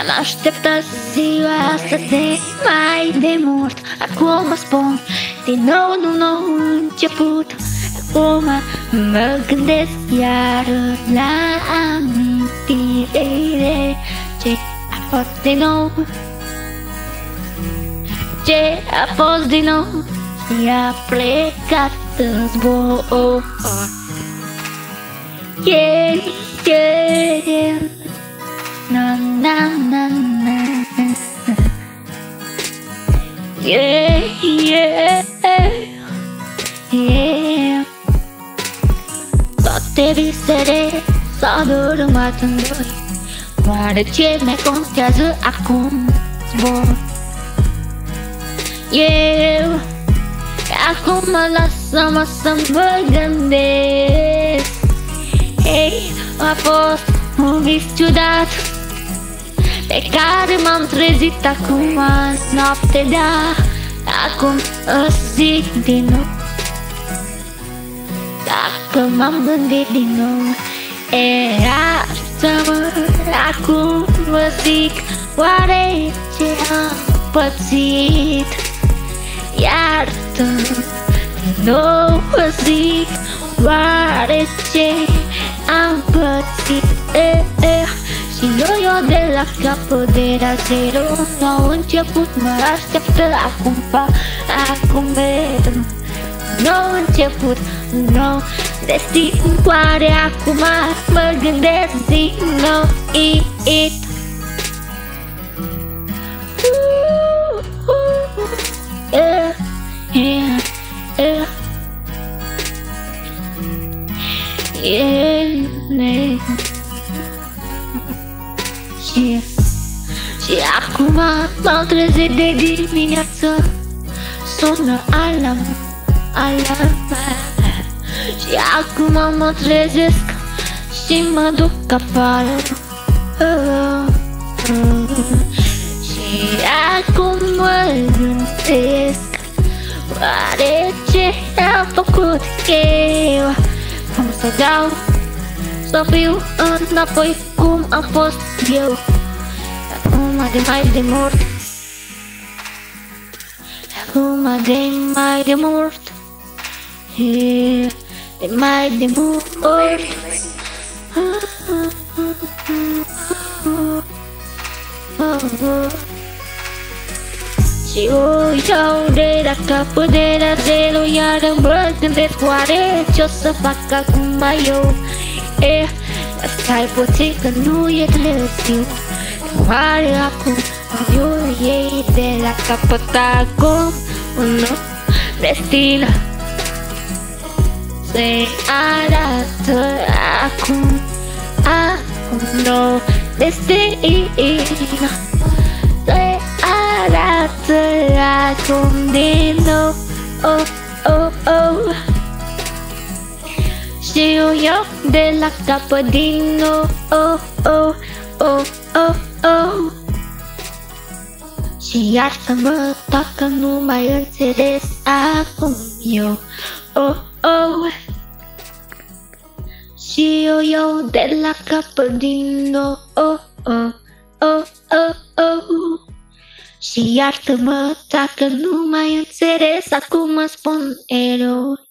Am așteptat ziua asta de mai de mult. Acum mă spun din nou, un nou început. Acum mă gândesc iar la amintire. Ce a fost din nou, ce a fost din nou, și a plecat în zbor. Yeah, yeah, na na na na, yeah, yeah, yeah. Toate visele s-au dărâmat în doi. Oare ce mai contează acum? Zbor. Eu acum lasă-mă să mă gândesc. Hey, a fost un vis ciudat pe care m-am trezit acum azi noapte, da. Acum îți zic din nou, dacă m-am gândit din nou, iartă-mă, acum vă zic, oare ce am pățit? Iartă-mă, din nou vă zic, oare ce am pățit? Și eu de la capăt, de la zero, nou început mă așteaptă acum, acum vedem. Nou început, nou destin, oare acum mă gândesc din nou, it. Și acum m-am trezit de dimineață, sună alarm. Și acum mă trezesc și mă duc afară. Și acum mă gândesc, oare ce am făcut eu? Cum să dau, să fiu înapoi cum am fost eu. Acum de mai de mult, acum de mai de mult, de mai de mult. Și iau de la capăt, de la zero, iar mă gândesc, oare ce-o să fac acum eu? Stai puțin că nu e târziu. Oare acum eu iei de la capăt acum un nou destin se arată acum, un nou destin se arată acum din nou, și eu iau de la capăt din nou, și iartă-mă dacă nu mai înțeles acum eu, și eu iau de la capăt din nou, și iartă-mă dacă nu mai înțeles acum, mă spun erou.